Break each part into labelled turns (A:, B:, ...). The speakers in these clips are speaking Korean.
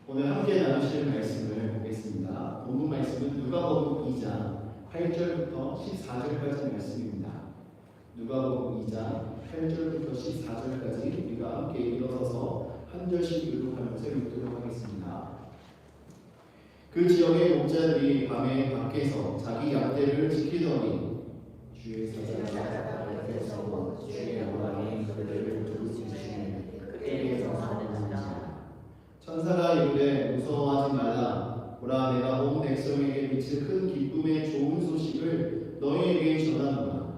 A: 오늘 함께 나누실 말씀을 보겠습니다. 본문 말씀은 누가복음 2장 8절부터 14절까지 말씀입니다. 누가복음 2장 8절부터 14절까지 우리가 함께 일어서서 한 절씩 교독하면서 읽도록 하겠습니다. 그 지역의 목자들이 밤에 밖에서 자기 양떼를 지키더니 주의 사자가 곁에서 주의 영광이 그들을 두루치시니 그때에서 사는지라. 천사가 이르되 무서워하지 말라. 보라, 내가 온 백성에게 미칠 큰 기쁨의 좋은 소식을 너희에게 전하노라.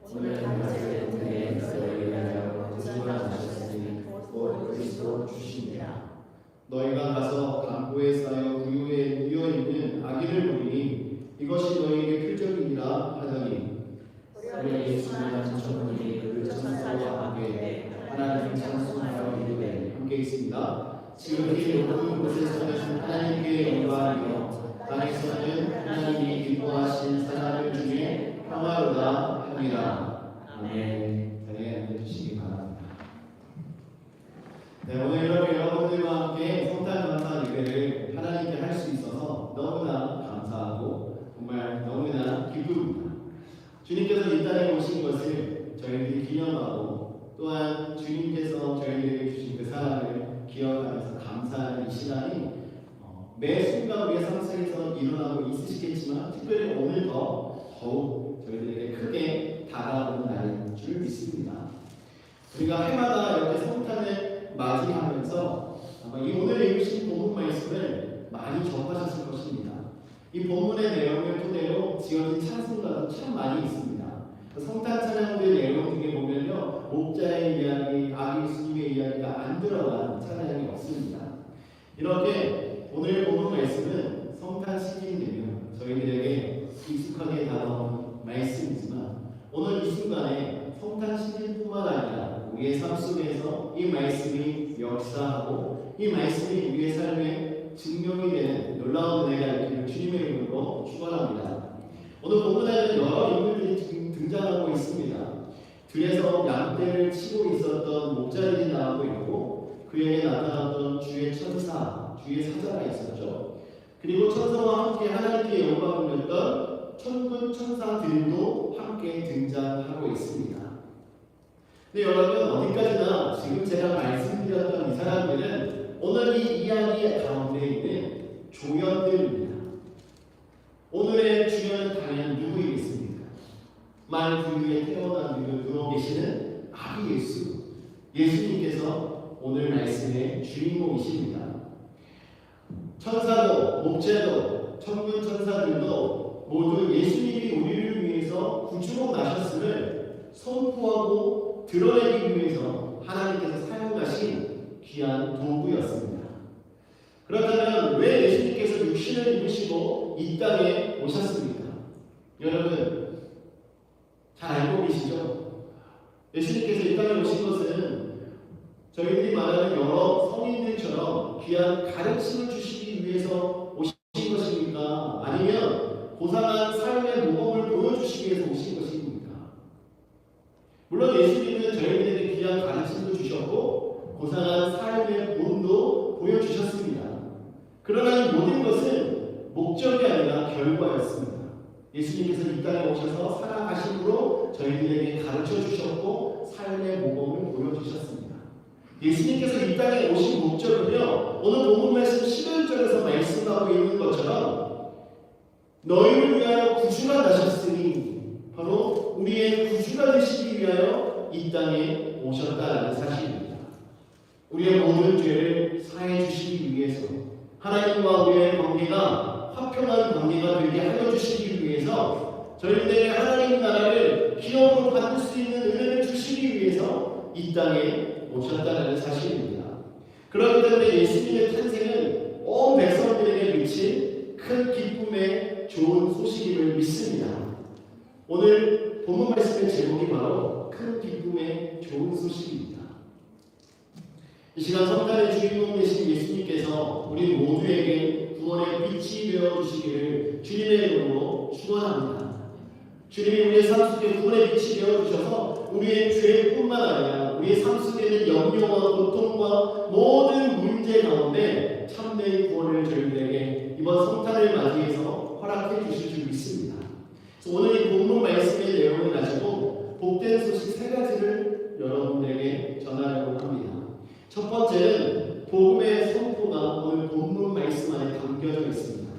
A: 오늘 낮에 은혜에 너희를 위하여 구주가 나셨으니 곧 그리스도 주시니라. 너희가 가서 강보에 쌓여 구유에 누워 있는 아기를 보리니 이것이 너희에게 표적이니라 하더니 우리 예수님의 천천히 그 천사와 함께 하나님을 찬송하여 이르되 함께 있습니다. 지극히 높은 곳에서는 하나님께 영광이요 땅에서는 하나님이 기뻐하신 사람들 중에 평화로다 함이라. 아멘. 자리에 앉아주시기 바랍니다. 네, 오늘 이렇게 여러분들과 함께 성탄 감사 예배를 하나님께 할 수 있어서 너무나 감사하고 정말 너무나 기쁩니다. 주님께서 이 땅에 오신 것을 저희들이 기념하고 또한 주님께서 저희들에게 주신 그 사랑을 기억하면서 감사하는 이 시간이 매 순간 우리의 삶 속에서 일어나고 있으시겠지만 특별히 오늘 더욱 저희들에게 크게 다가오는 날인 줄 믿습니다. 우리가 해마다 이렇게 성탄을 맞이하면서 아마 이 오늘 읽으신 본문 말씀을 많이 접하셨을 것입니다. 이 본문의 내용을 토대로 지어진 찬송가도 참 많이 있습니다. 성탄 찬양들 내용 중에 보면요, 목자의 이야기, 아기 예수님의 이야기가 안 들어간 찬양이 없습니다. 이렇게 오늘 본문 말씀은 성탄 시기이면 저희들에게 익숙하게 다가오는 말씀이지만 오늘 이 순간에 성탄 시기뿐만 아니라 우리의 삶 속에서 이 말씀이 역사하고 이 말씀이 우리의 삶에 증명이 되는 놀라운 은혜가 있기를 주님의 이름으로 축원합니다. 오늘 본문에는 여러 인물들이 등장하고 있습니다. 들에서 양떼를 치고 있었던 목자들이 나오고 있고 그에게 나타났던 주의 천사, 주의 사자가 있었죠. 그리고 천사와 함께 하나님께 영광을 돌렸던 천군 천사들도 함께 등장하고 있습니다. 근데 여러분, 어디까지나 지금 제가 말씀드렸던 이 사람들은 오늘 이 이야기 가운데 있는 조연들입니다. 오늘의 주연은 당연히 누구이겠습니까? 말 구유에 태어난 누워 계시는 아기 예수, 예수님께서 오늘 말씀의 주인공이십니다. 천사도, 목자도, 천군 천사들도 모두 예수님이 우리를 위해서 구주로 나셨음을 선포하고 드러내기 위해서 하나님께서 사용하신 귀한 도구였습니다. 그렇다면 왜 예수님께서 육신을 입으시고 이 땅에 오셨습니까? 여러분 잘 알고 계시죠? 예수님께서 이 땅에 오신 것은 저희들이 말하는 여러 성인들처럼 귀한 가르침을 주시기 위해서 오신 것입니까? 아니면 고상한 삶의 모범을 보여주시기 위해서 오신 것입니까? 물론 예수님은 저희들에게 귀한 가르침도 주셨고 고상한 삶의 본도 보여주셨습니다. 그러나 이 모든 것은 목적이 아니라 결과였습니다. 예수님께서 이 땅에 오셔서 살아가심으로 저희들에게 가르쳐 주셨고 삶의 모범을 보여주셨습니다. 예수님께서 이 땅에 오신 목적은요, 오늘 본문 말씀 11절에서 말씀하고 있는 것처럼 너희를 위하여 구주가 나셨으니 바로 우리의 구주가 되시기 위하여 이 땅에 오셨다는 사실입니다. 우리의 모든 죄를 사해 주시기 위해서 하나님과 우리의 관계가 화평한 관계가 되게 하여 주시기 위해서 저희들에게 하나님 나라를 기업으로 받을 수 있는 은혜를 주시기 위해서 이 땅에 오셨다는 사실입니다. 그렇기 때문에 예수님의 탄생은 온 백성들에게 미친 큰 기쁨의 좋은 소식임을 믿습니다. 오늘 본문 말씀의 제목이 바로 큰 기쁨의 좋은 소식입니다. 이 시간 성탄의 주인공 되신 예수님께서 우리 모두에게 구원의 빛이 되어 주시기를 주님의 이름으로 축원합니다. 주님이 우리의 삶 속에 구원의 빛이 되어주셔서 우리의 죄뿐만 아니라 우리의 삶 속에 있는 염려와 고통과 모든 문제 가운데 참된 구원을 저희들에게 이번 성탄을 맞이해서 허락해 주실 줄 믿습니다. 그래서 오늘 이 본문 말씀의 내용을 가지고 복된 소식 세 가지를 여러분들에게 전하려고 합니다. 첫 번째는 복음의 선포가 오늘 본문 말씀 안에 담겨져 있습니다.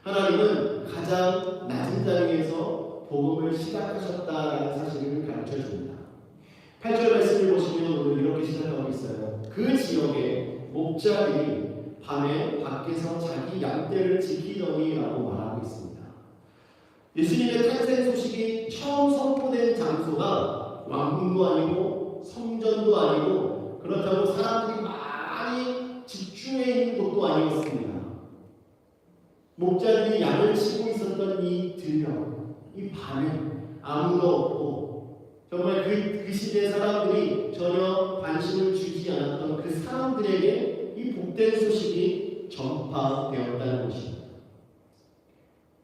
A: 하나님은 가장 낮은 자리에서 복음을 시작하셨다라는 사실을 가르쳐 줍니다. 8절 말씀을 보시면 오늘 이렇게 시작하고 있어요. 그 지역에 목자들이 밤에 밖에서 자기 양떼를 지키더니라고 말하고 있습니다. 예수님의 탄생 소식이 처음 선포된 장소가 왕궁도 아니고 성전도 아니고 그렇다고 사람들이 많이 집중해 있는 곳도 아니었습니다. 목자들이 양을 치고 있었던 이 들녘, 이 밤에 아무도 없고 정말 그 시대 사람들이 전혀 관심을 주지 않았던 그 사람들에게 이 복된 소식이 전파되었다는 것입니다.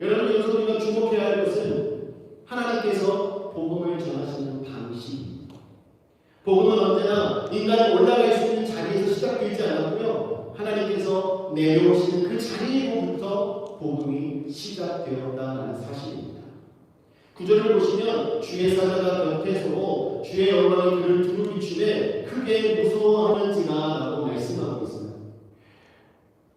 A: 여러분, 여기서 우리가 주목해야 할 것은 하나님께서 복음을 전하시는 방식입니다. 복음은 언제나 인간이 올라갈 수 있는 자리에서 시작되지 않았고요. 하나님께서 내려오시는 그 자리로부터 복음이 시작되었다는 사실입니다. 구절을 보시면 주의 사자가 곁에 서고 주의 영광이 그를 두루 비추되 크게 무서워하는지라 라고 말씀하고 있습니다.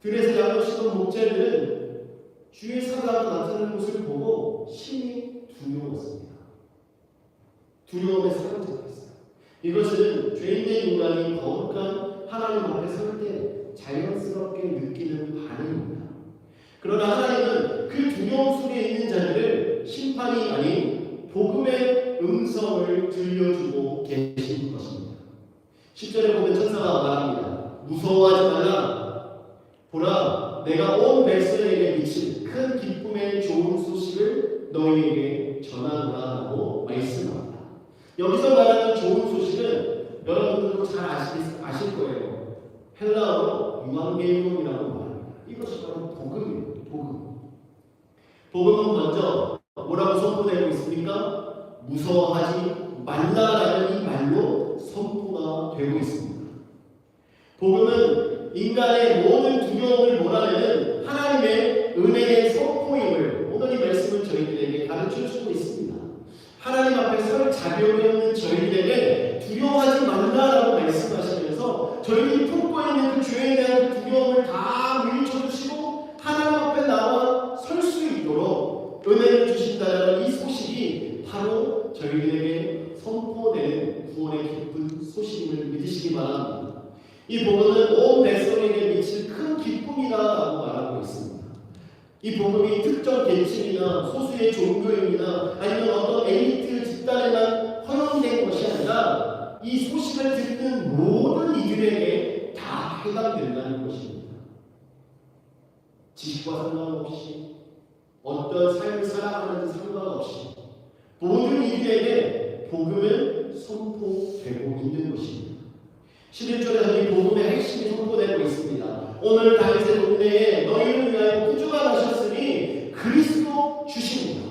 A: 들에서 양을 치던 목자들은 주의 사자가 나타나는 것을 보고 심히 두려웠습니다. 두려움에 사로잡혔어요. 이것은 죄인된 인간이 거룩한 하나님 앞에 설 때 자연스럽게 느끼는 반응입니다. 그러나 하나님은 그 두려움 속에 있는 자들을 심판이 아닌 복음의 음성을 들려주고 계신 것입니다. 10절에 보면 천사가 말합니다. 무서워하지 말라. 보라, 내가 온 백성에게 미친 큰 기쁨의 좋은 소식을 너희에게 전하노라고 말씀합니다. 여기서 말하는 좋은 소식은 여러분들도 잘 아실 거예요. 헬라어로 유앙겔리온이라고 말합니다. 이것이 바로 복음이에요. 복음은 먼저 뭐라고 선포되고 있습니까? 무서워하지 말라라는 이 말로 선포가 되고 있습니다. 복음은 인간의 모든 두려움을 몰아내는 하나님의 은혜의 선포임을 오늘 이 말씀은 저희들에게 가르쳐주고 있습니다. 하나님 앞에 설 자격이 없는 저희들에게 두려워하지 말라라고 말씀하시면서 저희들이 품고 있는 그 죄에 대한 두려움을 다 물리쳐주시고 하나님 앞에 나와 설 수 있도록 은혜를 주신다는 이 소식이 바로 저희들에게 선포되는 구원의 기쁜 소식임을 믿으시기 바랍니다. 이 복음은 온 백성에게 미칠 큰 기쁨이라고 말하고 있습니다. 이 복음이 특정 계층이나 소수의 종교인이나 아니면 어떤 에리트 집단에만 허용된 것이 아니라 이 소식을 듣는 모든 이들에게 다 해당된다는 것입니다. 지식과 상관없이 어떤 삶을 살아가는지 상관없이 모든 이들에게 복음은 선포되고 있는 것입니다. 11절에서 이 복음의 핵심이 선포되고 있습니다. 오늘 다윗의 동네에 너희를 위하여 구주가 나셨으니 그리스도 주십니다.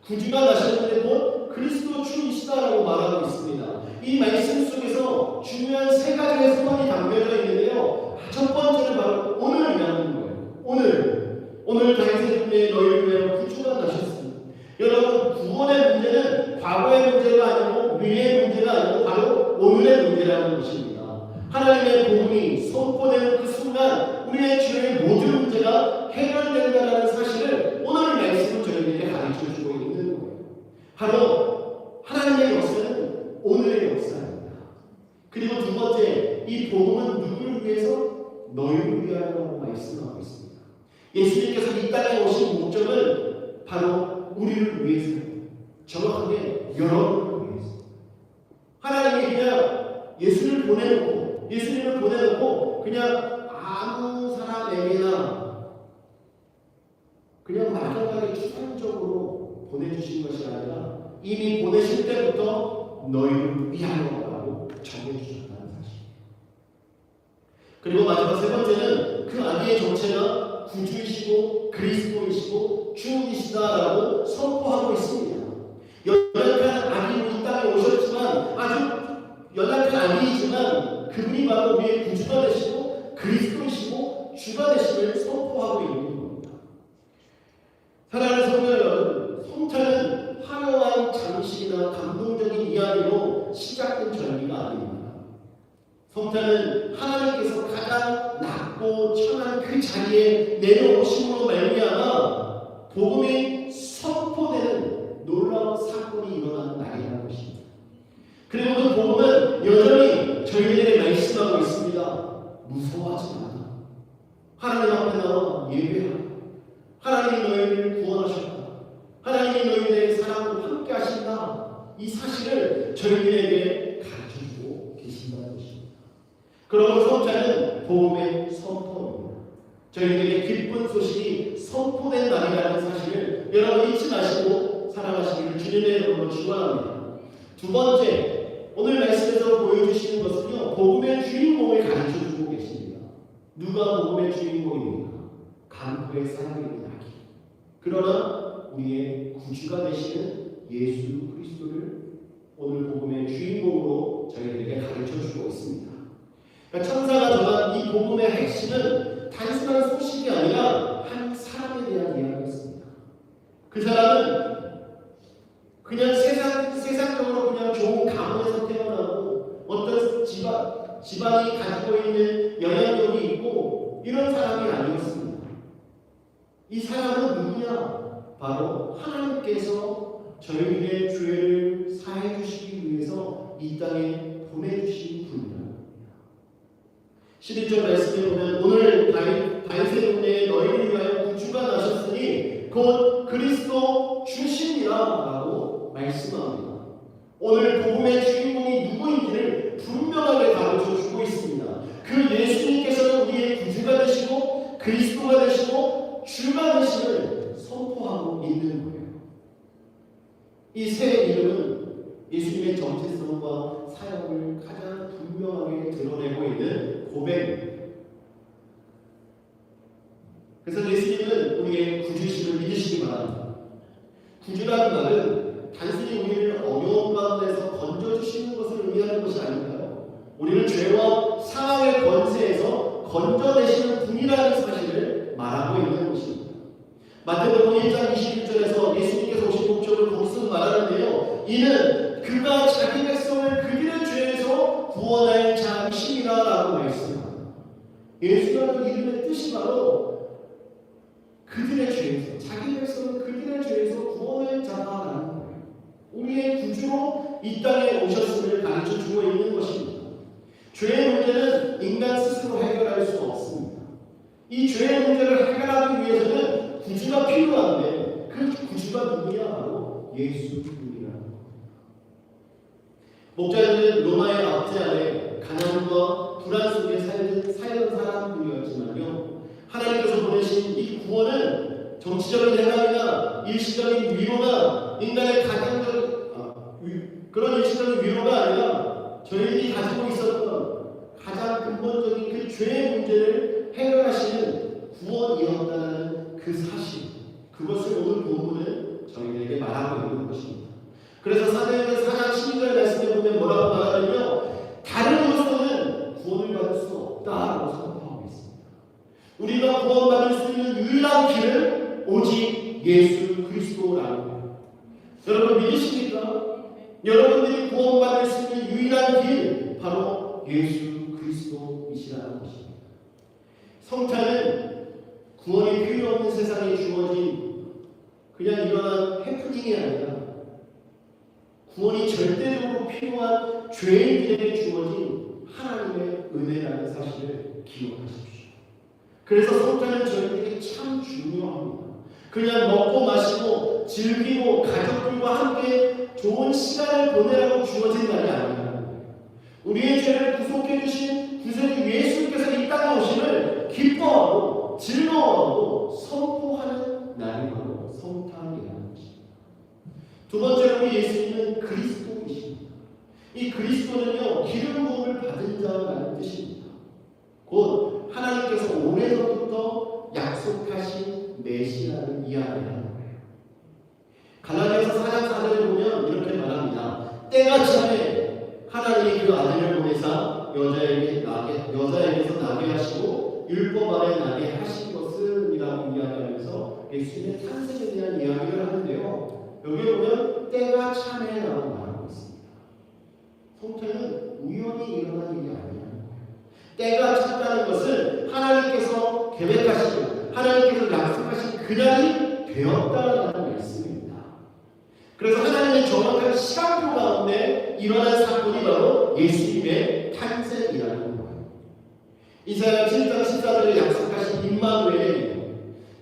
A: 구주가 나셨는데 곧 그리스도 주이시다라고 말하고 있습니다. 이 말씀 속에서 중요한 세 가지의 소원이 담겨져 있는데요. 첫 번째는 바로 오늘이라는 거예요. 오늘 다윗의 동네에 너희를 위하여 구주가 나셨습니다. 여러분, 구원의 문제는 과거의 문제가 아니고 미래의 문제가 아니고 바로 오늘의 문제라는 것입니다. 하나님의 복음이 선포되는 그 순간 우리의 죄의 모든 문제가 해결된다는 사실을 오늘 말씀은 저희에게 가르쳐주고 있는 거예요. 바로 하나님의 역사는 오늘의 역사입니다. 그리고 두 번째, 이 복음은 누구를 위해서? 너희를 위하여라고 말씀하고 있습니다. 예수님께서 이 땅에 오신 목적은 바로 우리를 위해서입니다. 정확하게 여러분을 위해서. 하나님이 그냥 예수님을 보내놓고 그냥 아무 사람에게나 그냥 막연하게 추상적으로 보내주신 것이 아니라 이미 보내실 때부터 너희를 위하여라고 정해주셨다는 사실. 그리고 마지막 세 번째는 그 아기의 정체가 구주이시고 그리스도이시고 주이시다라고 선포하고 있습니다. 연약한 아기로 이 땅에 오셨지만 아주 연약한 아기이지만 그분이 바로 우리의 구주가 되시고 그리스도이시고 주가 되심을 선포하고 있는 겁니다. 사랑하는 성도 여러분, 성찬은 화려한 장식이나 감동적인 이야기로 시작된 절기가 아닙니다. 성찬은 하나님께서 가장 낮고 천한 그 자리에 내려오심으로 말미암아 복음이 선포되는 놀라운 사건이 일어나는 날이라는 것입니다. 그리고 그 복음은 여전히 저희에게 말씀하고 있습니다. 무서워하지 마라. 하나님 앞에 나와 예배하라. 하나님이 너희를 구원하셨다. 하나님이 너희들의 사랑으로 함께 하신다. 이 사실을 저희들에게 가르쳐주고 계신다는 것입니다. 그러므로 성찬은 복음의 선포입니다. 저희들에게 기쁜 소식이 선포된 날이라는 사실을 여러분 잊지 마시고 살아가시기를 주님의 이름으로 축원합니다. 두 번째, 오늘 말씀에서 보여주시는 것은요, 복음의 주인공을 가르쳐주고 계십니다. 누가 복음의 주인공입니까? 간구의 사랑입니다. 그러나 우리의 구주가 되시는 예수 그리스도를 오늘 복음의 주인공으로 저희들에게 가르쳐주고 있습니다. 그러니까 천사가 전한 이 복음의 핵심은 단순한 소식이 아니라 한 사람에 대한 이야기였습니다. 그 사람은 그냥 세상적으로 그냥 좋은 가문에서 태어나고 어떤 집안이 가지고 있는 영향력이 있고 이런 사람이 아니었습니다. 이 사람은 누구냐? 바로 하나님께서 저희들의 죄를 사해 주시기 위해서 이 땅에 보내주신 분입니다. 11절 말씀에 보면 오늘 다윗의 동네에 너희를 위하여 구주가 나셨으니 곧 그리스도 주시니라 라고 말씀합니다. 오늘 복음의 주인공이 누구인지를 분명하게 가르쳐주고 있습니다. 그 예수님께서는 우리의 구주가 되시고 그리스도가 되시고 주가 되심을 선포하고 있는 거예요. 이 세 이름은 예수님의 정체성과 사역을 가장 분명하게 드러내고 있는 고백입니다. 그래서 예수님은 우리의 구주심을 믿으시기 바랍니다. 구주라는 말은 단순히 우리를 어려운 가운데서 건져주시는 것을 의미하는 것이 아닌가요? 우리를 죄와 사망의 권세에서 건져내시는 분이라는 사실을 말하고 있는 것입니다. 마태복음 1장 21절에서 예수님께서 오신 목적을 거기서 말하는데요. 이는 그가 자기 백성을 그들의 죄에서 구원할 자이심이라 라고 말씀합니다. 예수라는 이름의 뜻이 바로 그들의 죄에서, 자기 백성은 그들의 죄에서 구원할 자라는 거예요. 우리의 구주로 이 땅에 오셨음을 가르쳐주고 있는 것입니다. 죄의 문제는 인간 스스로 해결할 수 없습니다. 이 죄의 문제를 해결하기 위해서는 구주가 필요한데 그 구주가 누구냐? 바로 예수 그리스도라는 겁니다. 목자들은 로마의 압제 아래 가난과 불안 속에 살던 사람들이었지만요, 하나님께서 보내신 이 구원은 정치적인 해방이나 일시적인 위로나 인간의 그런 일시적인 위로가 아니라 저희들이 가지고 있었던 가장 근본적인 그 죄의 문제를 해결하시는 구원이었다는 그 사실, 그것을 오늘 본문은 저희들에게 말하고 있는 것입니다. 그래서 사도행전 4장 12절 말씀에 보면 뭐라고 말하냐면요, 다른 이로서는 구원을 받을 수 없다라고 선포하고 있습니다. 우리가 구원받을 수 있는 유일한 길은 오직 예수 그리스도라는 거예요. 여러분 믿으십니까? 여러분들이 구원받을 수 있는 유일한 길 바로 예수 그리스도이시라는 것입니다. 성찬은 구원이 필요 없는 세상에 주어진 그냥 일어난 해프닝이 아니라 구원이 절대적으로 필요한 죄인들에게 주어진 하나님의 은혜라는 사실을 기억하십시오. 그래서 성찬은 저희들에게 참 중요합니다. 그냥 먹고 마시고 즐기고 가족들과 함께 좋은 시간을 보내라고 주어진 날이 아닙니다. 우리의 죄를 구속해 주신 구세주 예수님께서 이 땅에 오심을 기뻐하고 즐거워하고 선포하는 날이 바로 성탄이라는 것입니다. 두 번째로 우리 예수님은 그리스도이십니다. 이 그리스도는요, 기름 부음을 받은 자라는 뜻입니다. 곧 하나님께서 오래전부터 약속하신 메시아를 이야기하는 거예요. 갈라디아서 4장 4절을 보면 이렇게 말합니다. 때가 차면 하나님이 그 아들을 보내사 여자에게서 나게 하시고 율법 아래 나게 하신 것은 이라고 이야기하면서 예수님의 탄생에 대한 이야기를 하는데요. 여기 보면 때가 차면이라고 말하고 있습니다. 성태는 우연히 일어난 일이 아니에요. 때가 찼다는 것은 하나님께서 계획하시고 하나님께서 약속하신 그날이 되었다는 말씀입니다. 그래서 하나님의 정확한 시간표 가운데 일어난 사건이 바로 예수님의 탄생이라는 거예요. 이사야 7장 14절에 약속하신 임마누엘이에요.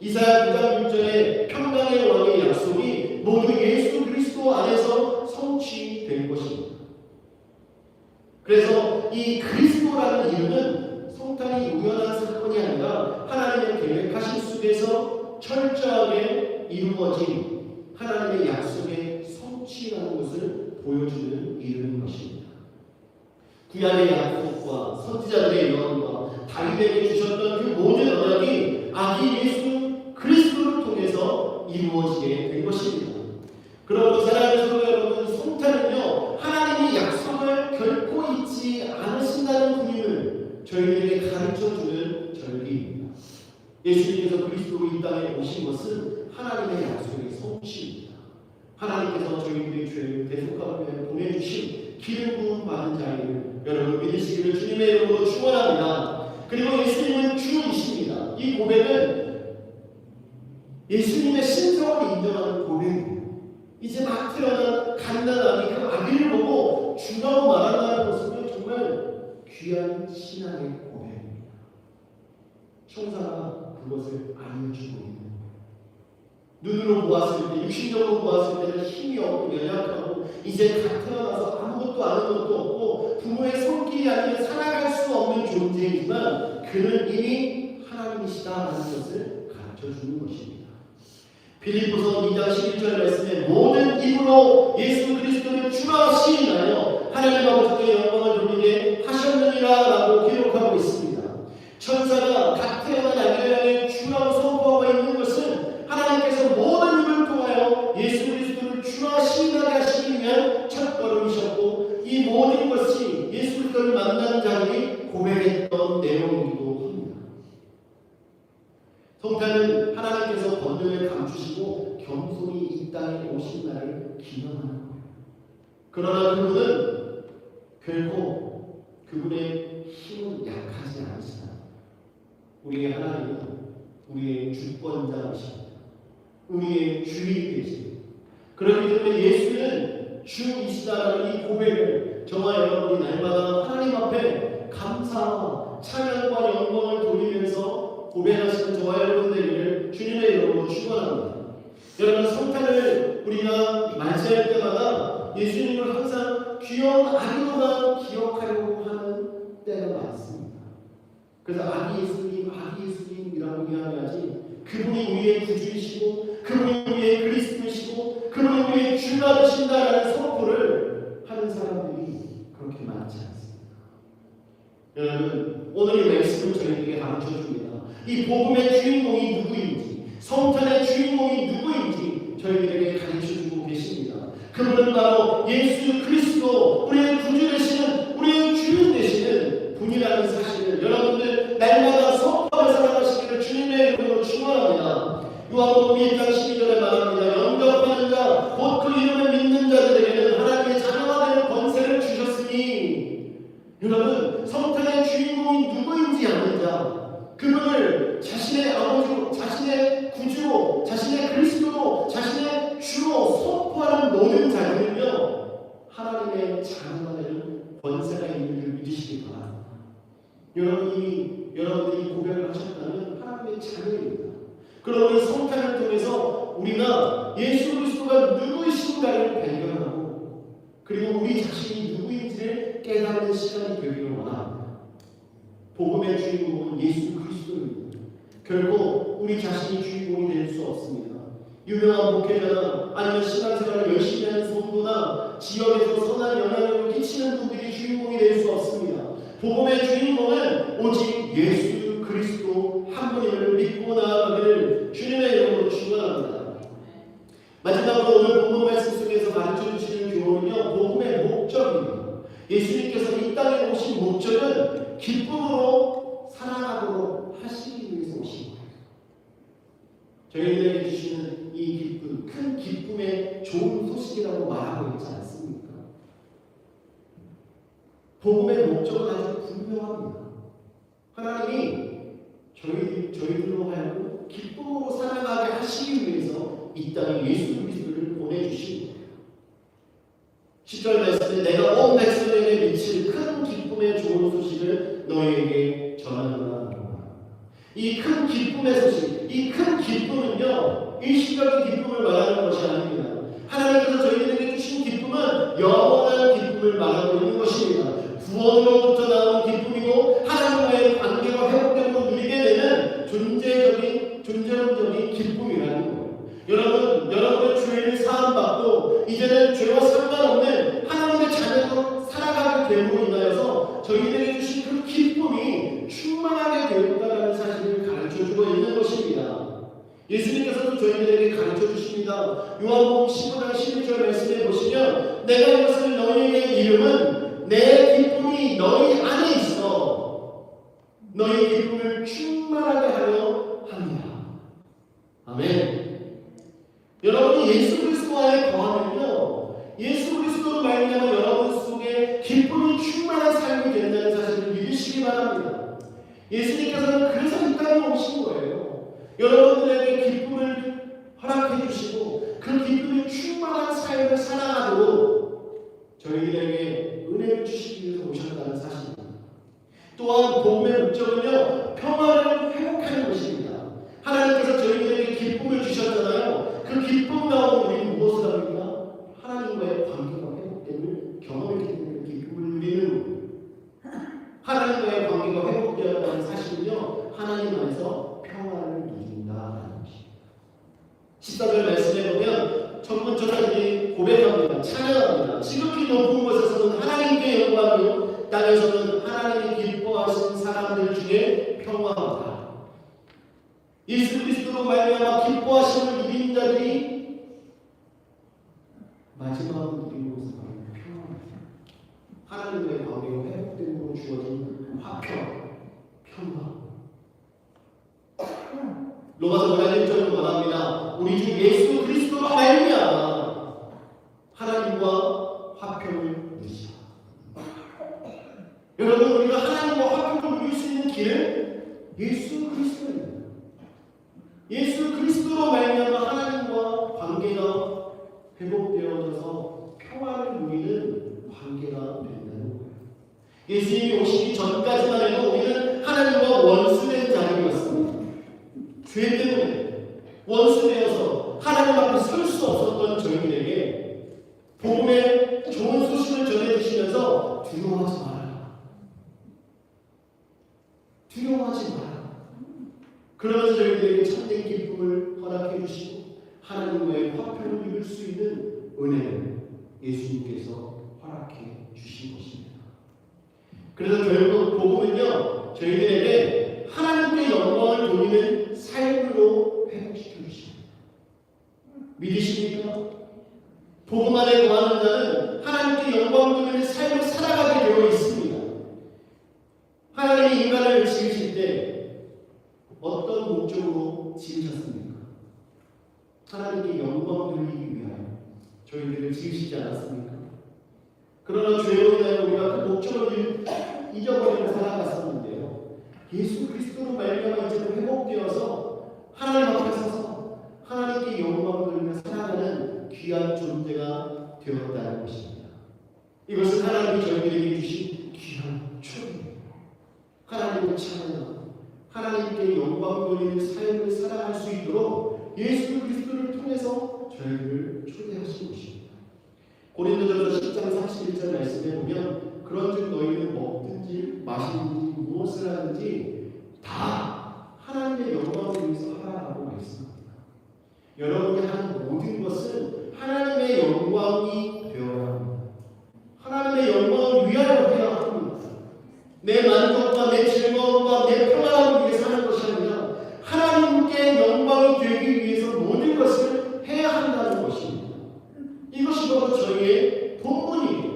A: 이사야 9장 6절에 평강의 왕의 약속이 모두 예수 그리스도 안에서 성취된 것입니다. 그래서 이 그리스도라는 이름은 성탄이 우연한 사건이 아니라 하나님의 계획하신 속에서 철저하게 이루어진 하나님의 약속의 성취라는 것을 보여주는 이름인 것입니다. 구약의 약속과 선지자들의 예언과 다윗에게 주셨던 그 모든 언약이 아기 예수 그리스도를 통해서 이루어지게 된 것입니다. 그러므로 사랑하는 성도 여러분, 성탄은요 하나님이 약속을 결코 잊지 않으신다는 분임을 저희들에게 가르쳐주는 절기입니다. 예수님께서 그리스도로 이 땅에 오신 것은 하나님의 약속의 성취입니다. 하나님께서 저희들의 죄를 대속하기 위해 보내주신 기름 부음 받은 자를 여러분 믿으시기를 주님의 이름으로 축원합니다. 그리고 예수님은 주이십니다. 이 고백은 예수님의 신성을 인정하는 고백입니다. 이제 막 태어난 갓난아기 그 아기를 보고 주라고 말한다는 모습은 정말 귀한 신앙의 고백입니다. 천사가 그것을 알려주고 있는 거예요. 눈으로 보았을 때, 육신적으로 보았을 때는 힘이 없고 연약하고 이제 갓 태어나서 아무것도 아는 것도 없고 부모의 손길이 아니면 살아갈 수 없는 존재이지만 그는 이미 하나님이시다라는 것을 가르쳐주는 것입니다. 빌립보서 2장 11절 말씀에 모든 입으로 예수 그리스도를 주라 시인하여 하나님 아버지께 영광을 돌리게 하셨느니라 라고 기록하고 있습니다. 천사가 갓 태어난 아기를 향해 주라고 선포하고 있는 것은 하나님께서 모든 입을 통하여 예수 그리스도를 주라 시인하게 하시기 위한 첫걸음이셨고 이 모든 것이 예수 그리스도를 만난 자들이 고백했던 내용이기도 합니다. 성탄은 하나님께서 권능을 감추시고 겸손히 이 땅에 오신 날을 기념하는 거예요. 그러나 그분은 결코 그분의 힘은 약하지 않으시다. 우리의 하나님은 우리의 주권자이십니다. 우리의 주인이십니다. 그렇기 때문에 예수는 주이시다라는 이 고백을 저와 여러분이 날마다 하나님 앞에 감사와 찬양과 영광을 돌리면서 고백하시는 저와 여러분 되기를 주님의 이름으로 축원합니다. 여러분 성탄을 우리가 맞이할 때마다 예수님을 항상 귀여운 아기로만 기억하려고 하는 때가 많습니다. 그래서 아기 예수님이라고 이야기하지 그분이 우리의 구주이시고 그분이 우리의 그리스도이시고 그분이 우리의 주가 되신다라는 선포를 하는 사람들이 그렇게 많지 않습니다. 여러분 오늘 이 말씀을 저희에게 가르쳐줍니다. 이 복음의 주인공이 누구인지 성탄의 주인공이 누구인지 저희들에게 가르쳐주고 계십니다. 그분은 바로 예수 그리스도 우리의 구주 되시는 우리의 주인 되시는 분이라는 사실을 여러분들 날마다 선포하며 살아가시기를 주님의 이름으로 축원합니다. 요한복음 1장 12절에 말합니다. 영접하는 자 곧 그 이름을 믿는 자들에게는 하나님의 자녀가 되는 권세를 주셨으니 여러분 성탄의 주인공이 누구인지 아는 자 그분을 자신의 아버지로 자신의 구주로 자신의 그리스도로 자신의 주로 선포하는 모든 자들은요 하나님의 자녀가 되는 권세가 있는 줄 믿으시기 바랍니다. 여러분이 고백을 하셨다면 하나님의 자녀입니다. 그러므로 이 성탄을 통해서 우리가 예수 그리스도가 누구이신가를 발견하고 그리고 우리 자신이 누구인지를 깨닫는 시간이 되기를 원합니다. 복음의 주인공은 예수 그리스도입니다. 결코 우리 자신이 주인공이 될 수 없습니다. 유명한 목회자나 아니면 신앙생활을 열심히 하는 성도나 지역에서 선한 영향력을 끼치는 분들이 주인공이 될 수 없습니다. 복음의 주인공은 오직 예수 그리스도 한 분임을 믿고 나아가기를 주님의 이름으로 축원합니다. 마지막으로 오늘 예수님께서 이 땅에 오신 목적은 기쁨으로 살아가도록 하시기 위해서 오신 거예요. 저희들에게 주시는 이 기쁨, 큰 기쁨의 좋은 소식이라고 말하고 있지 않습니까? 복음의 목적은 아주 분명합니다. 하나님이 저희들로 하여금 기쁨으로 살아가게 하시기 위해서 이 땅에 예수 그리스도를 보내주신 거예요. 10절 말씀에 내가 온 백성에게 미칠 큰 기쁨의 좋은 소식을 너희에게 전하노라. 이 큰 기쁨의 소식, 이 큰 기쁨은요, 일시적인 기쁨을 말하는 것이 아닙니다. 하나님께서 저희들에게 주신 기쁨은 영원한 기쁨을 말하고 있는 것입니다. 구원으로부터 나온 기쁨이고 하나님과의 관계가 회복되고 누리게 되는 존재론적인 기쁨이라는 거예요. 여러분의 죄를 사함받고 이제는 죄와 상관없는 하나님의 자녀로 살아가게 됨으로 인하여서 저희들에게 주신 그 기쁨이 충만하게 되었다는 사실을 가르쳐주고 있는 것입니다. 예수님께서도 저희들에게 가르쳐 주십니다. 요한복음 15장 11절 말씀에 보시면 내가 이것을 너희에게 이름은 내 기쁨이 너희 안에 있어 너희 기쁨을 충만하게 하려 합니다. 아멘. 여러분이 예수 그리스도와의 거하면요, 예수 그리스도로 말미암아 여러분 속에 기쁨이 충만한 삶이 된다는 사실을 믿으시기 바랍니다. 예수님께서는 그래서 이 땅에 오신 거예요. 여러분들에게 기쁨을 허락해 주시고 그 기쁨이 충만한 삶을 살아가도록 저희들에게 은혜를 주시기 위해서 오셨다는 사실입니다. 또한 복음의 목적은요, 평화를 회복하는 것입니다. 하나님께서 저희들에게 기쁨을 주셨잖아요. 그 기쁨 가운데 우리는 무엇을 합니까? 하나님과의 관계가 회복됨을 경험했기 때문에 기쁨을 누리는 거예요. 하나님과의 관계가 회복되었다는 사실은요, 하나님 안에서 평화를 누린다는 것입니다. 14절 말씀에 보면 천군천사들이 고백합니다. 찬양합니다. 지극히 높은 곳에서는 하나님께 영광이요 땅에서는 하나님이 기뻐하신 사람들 중에 평화하다. 예수 그리스도로 말미암아 기뻐하심을 누린 자들이 마지막으로 누리는 것은 평화입니다. 하나님과의 관계가 회복됨으로 주어진 화평, 평화. 로마서 5장 1절로 말합니다. 우리 주 예수 그리스도로 말미암아 하나님과 화평을 누리자. 여러분, 우리가 하나님과 화평을 누릴 수 있는 길은 예수 그리스도입니다. 예수 그리스도로 말미암아 하나님과 관계가 회복되어져서 평화를 누리는 관계가 된다는 거예요. 예수님이 오시기 전까지만 해도 우리는 하나님과 원수된 자리였습니다. 죄 때문에 원수되어서 하나님 앞에 설 수 없었던 저희들에게 복음의 좋은 소식을 전해주시면서 두려워하지 마라. 두려워하지 마라. 그러면서 저희들에게 참된 기쁨을 허락해 주시고 하나님과의 화평을 누릴 수 있는 은혜를 예수님께서 허락해 주신 것입니다. 그래서 결국 복음은요, 저희들에게 하나님께 영광을 돌리는 삶으로 회복시켜 주십니다. 믿으십니까? 복음 안에 거하는 자는 하나님께 영광 돌리는 삶을 살아가게 되어 있습니다. 하나님이 인간을 지으실 때 어떤 목적으로 지으셨습니까? 하나님께 영광 돌리기 위하여 저희들을 지으시지 않았습니까? 그러나 죄로 인하여 우리가 그 목적을 잊어버리고 살아갔었는데요, 예수 그리스도로 말미암아 이제 회복되어서 하나님 앞에 서서 하나님께 영광을 돌리며 살아가는 귀한 존재가 되었다는 것입니다. 이것은 하나님이 저희들에게 주신 귀한 축복입니다. 하나님을 찬양하고 하나님께 영광 돌리는 삶을 살아갈 수 있도록 예수 그리스도를 통해서 저희들을 초대하신 것입니다. 고린도전서 10장 31절 말씀에 보면 그런즉 너희는 먹든지 마시든지 무엇을 하든지 다 하나님의 영광을 위해서 하라고 말씀합니다. 여러분이 하는 모든 것은 하나님의 영광이 되어야 합니다. 하나님의 영광을 위하여 해야 합니다. 내 만족과 내 즐거움과 내 평안을 위해서 하는 것이 아니라 하나님께 영광이 되기 위해서 모든 것을 해야 한다는 것입니다. 이것이 바로 저희의 본분이에요.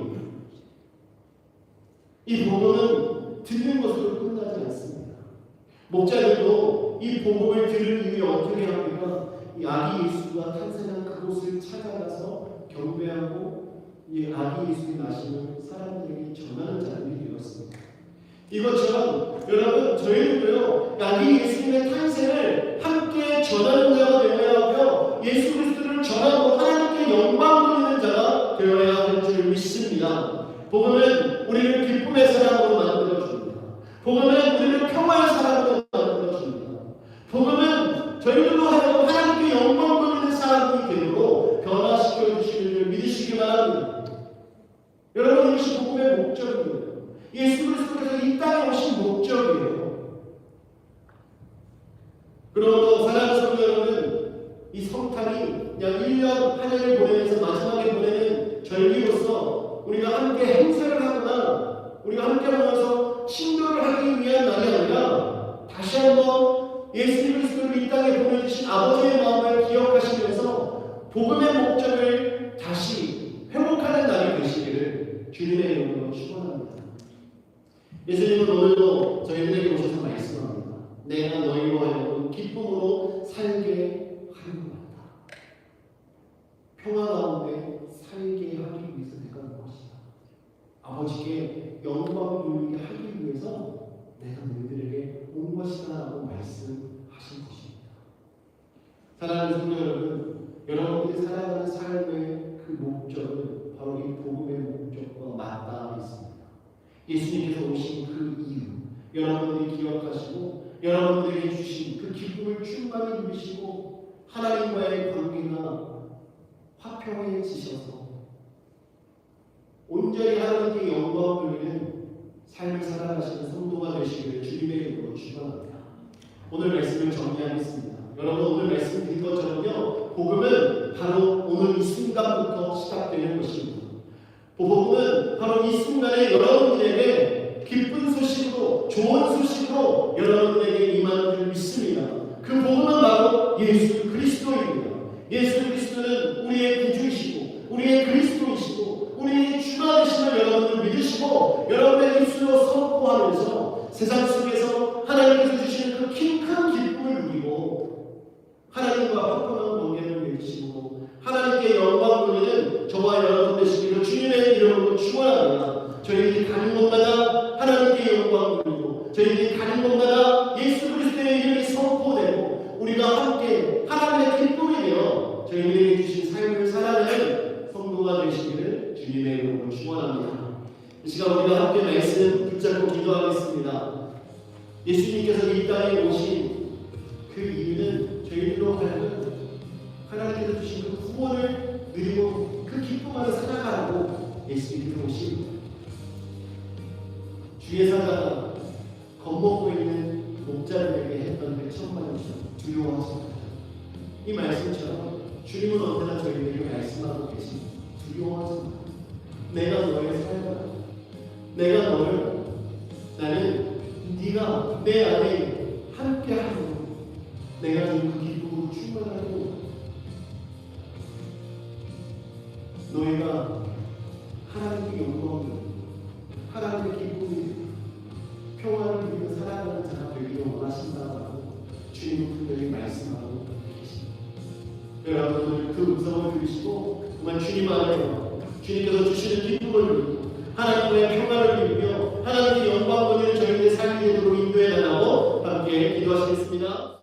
A: 이 복음은 듣는 것으로 끝나지 않습니다. 목자들도 이 복음을 들을 이유에 어떻게 합니까? 이 아기 예수가 탄생한 그곳을 찾아가서 경배하고 이 아기 예수의 나심을 사람들에게 전하는 자들이 되었습니다. 이것처럼 여러분 저희는요 아기 예수님의 탄생을 함께 전하는 자가 되어야 하며 예수 그리스도를 전하고 하나님께 영광 돌리는 자가 되어야 할 줄 믿습니다. 복음은 우리를 기쁨의 사람으로 만들어줍니다. 복음은 우리를 평화의 사람으로 만들어줍니다. 복음은 저희들로 하여금 하나님께 영광 돌리는 사람이 되도록 변화시켜 주시는 줄 믿으시기 바랍니다. 여러분 이것이 복음의 목적입니다. 예수 그리스도께서 이 땅에 오신 목적이에요. 그러므로 사랑하는 성도 여러분, 이 성탄이 그냥 1년 한 해를 보내면서 마지막에 보내는 절기로서 우리가 함께 행사를 하거나 우리가 함께 모여서 신도를 하기 위한 날이 아니라 다시 한번 예수 그리스도를 이 땅에 보내주신 아버지의 마음을 기억하시면서 복음의 목적을 다시 회복하는 날이 되시기를 주님의 이름으로 축원합니다. 예수님은 오늘도 저희들에게 오셔서 말씀합니다. 내가 너희와 하여금 기쁨으로 살게 하는 것 같다. 평화 가운데 살게 하기 위해서 내가 온 것이다. 아버지께 영광을 돌리게 하기 위해서 내가 너희들에게 온 것이다 라고 말씀하신 것입니다. 사랑하는 성도 여러분, 여러분들이 살아가는 삶의 그 목적은 바로 이 복음의 목적과 맞닿아 있습니다. 예수님께서 오신 그 이유, 여러분들이 기억하시고 여러분들에게 주신 그 기쁨을 충만히 누리시고 하나님과의 관계가 화평해지셔서 온전히 하나님께 영광을 돌리는 삶을 살아가시는 성도가 되시기를 주님의 이름으로 축원합니다. 오늘 말씀을 정리하겠습니다. 여러분 오늘 말씀 드린 것처럼요, 복음은 바로 오늘 이 순간부터 시작되는 것입니다. 복음은 바로 이 순간에 여러분들에게 기쁜 소식으로, 좋은 소식으로 여러분들에게 임하는 줄 믿습니다. 그 복음은 바로 예수 그리스도입니다. 예수 그리스도는 우리의 구주이시고 우리의 그리스도이시고 우리의 주가 되심을 여러분들 믿으시고 여러분의 입술로 선포하면서 세상 속에서 하나님께서 주시는 그 큰 기쁨을 누리고 하나님과 화평한 관계를 맺으시고 하나님께 영광 돌리는 저와 여러분 되시기를 주님의 이름으로 축원합니다. 저희들이 가는 곳마다 하나님께 영광 돌리고 저희들이 가는 곳마다 예수 그리스도의 이름이 선포되고 우리가 함께 하나님의 기쁨이 되어 저희들에게 주신 삶을 살아가는 성도가 되시기를 주님의 이름으로 축원합니다. 이 시간 우리가 함께 말씀 붙잡고 기도하겠습니다. 예수님께서 이 땅에 오신 그 이유는 저희들로 하여금 하나님께서 주신 그 구원을 누리고 그 기쁨 안에 살아가라고 예수님께서 오신 주의 사자가 겁먹고 있는 목자들에게 했던 그 천만의 두려워하지 말라. 이 말씀처럼 주님은 언제나 저희에게 말씀하고 계십니다. 두려워하지 마라. 내가 너의 살다. 내가 너를 나는 네가 내 안에 함께하고 내가 준 그 기쁨으로 충만하고 너희가 하나님의 영광을 하나님의 기쁨이 평화를 누리며 살아가는 자가 되기를 원하신다고 주님은 분명히 말씀하고 계십니다. 여러분 그 음성을 들으시고 정말 주님 안에서 주님께서 주시는 기쁨을 누리고 하나님의 평화를 누리며 하나님의 영광을 누리는 저희들의 삶이 되도록 인도해 달라고 함께 기도하시겠습니다.